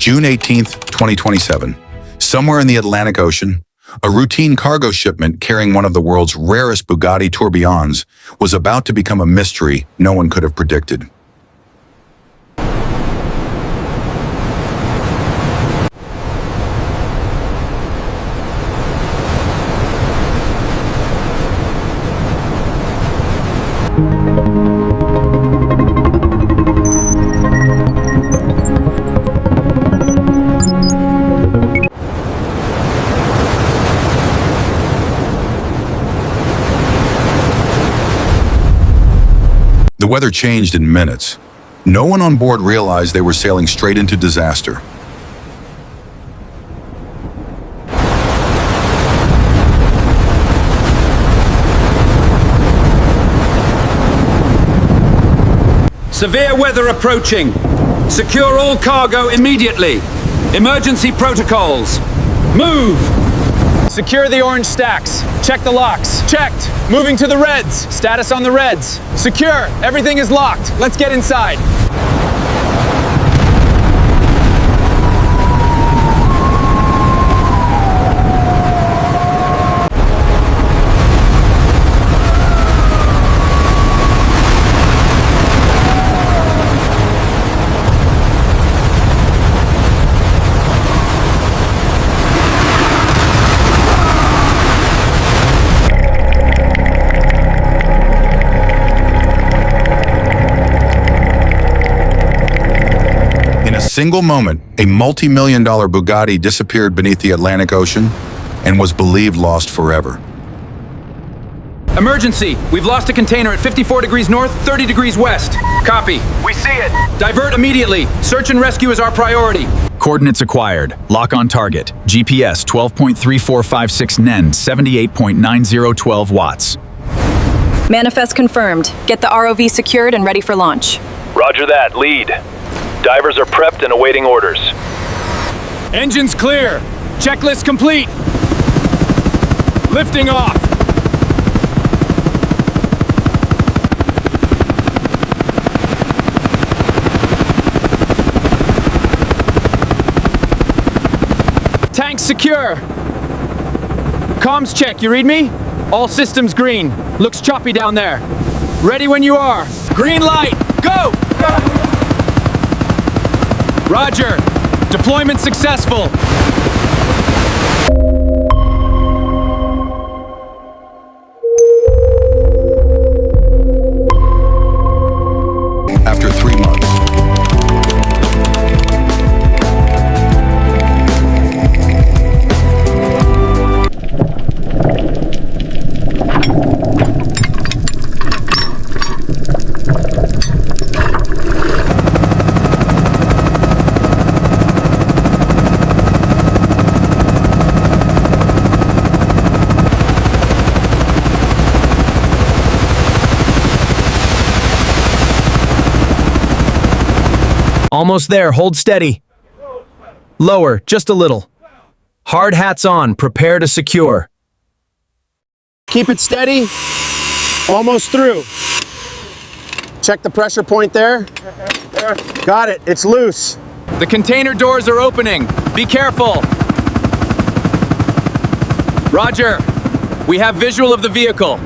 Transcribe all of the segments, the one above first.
June 18th, 2027. Somewhere in the Atlantic Ocean, a routine cargo shipment carrying one of the world's rarest Bugatti Tourbillons was about to become a mystery no one could have predicted. The weather changed in minutes. No one on board realized they were sailing straight into disaster. Severe weather approaching. Secure all cargo immediately. Emergency protocols. Move! Secure the orange stacks. Check the locks. Checked. Moving to the reds. Status on the reds. Secure. Everything is locked. Let's get inside. Single moment, a multi-million-dollar Bugatti disappeared beneath the Atlantic Ocean and was believed lost forever. Emergency! We've lost a container at 54 degrees north, 30 degrees west. Copy. We see it. Divert immediately. Search and rescue is our priority. Coordinates acquired. Lock on target. GPS 12.3456 NEN 78.9012 watts. Manifest confirmed. Get the ROV secured and ready for launch. Roger that. Lead. Divers are prepped and awaiting orders. Engines clear. Checklist complete. Lifting off. Tanks secure. Comms check, you read me? All systems green. Looks choppy down there. Ready when you are. Green light, go! Roger. Deployment successful. After 3 months, Almost there, hold steady. Lower, just a little. Hard hats on, prepare to secure. Keep it steady. Almost through. Check the pressure point there. Got it, it's loose. The container doors are opening. Be careful. Roger. We have visual of the vehicle.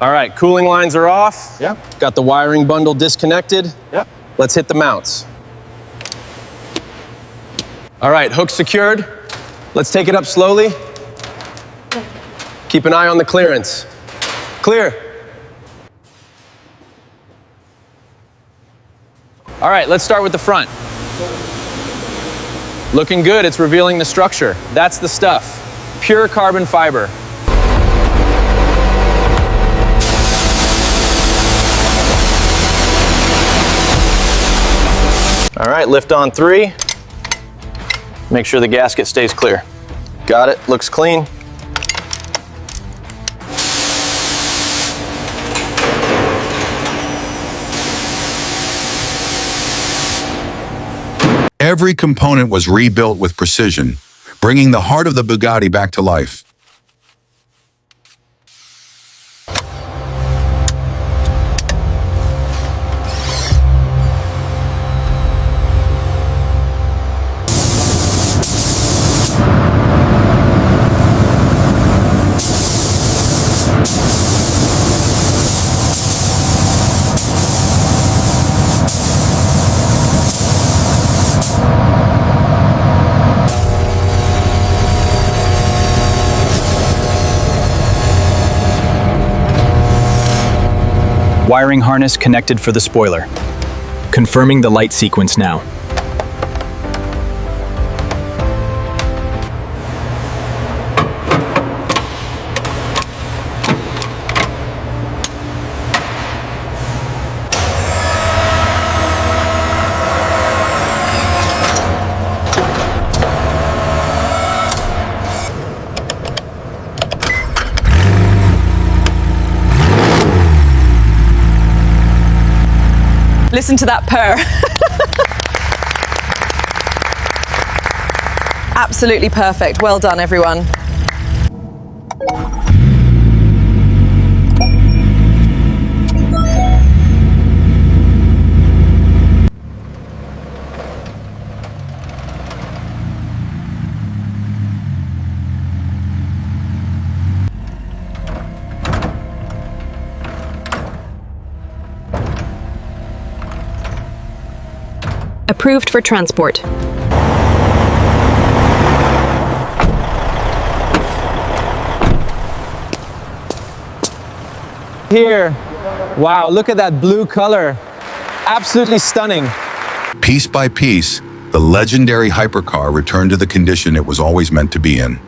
All right, cooling lines are off. Yep. Got the wiring bundle disconnected. Yep. Let's hit the mounts. All right, hook secured. Let's take it up slowly. Keep an eye on the clearance. Clear. All right, let's start with the front. Looking good, it's revealing the structure. That's the stuff. Pure carbon fiber. All right, lift on 3. Make sure the gasket stays clear. Got it, looks clean. Every component was rebuilt with precision, bringing the heart of the Bugatti back to life. Wiring harness connected for the spoiler. Confirming the light sequence now. Listen to that purr. Absolutely perfect. Well done, everyone. Approved for transport. Here. Wow, look at that blue color. Absolutely stunning. Piece by piece, the legendary hypercar returned to the condition it was always meant to be in.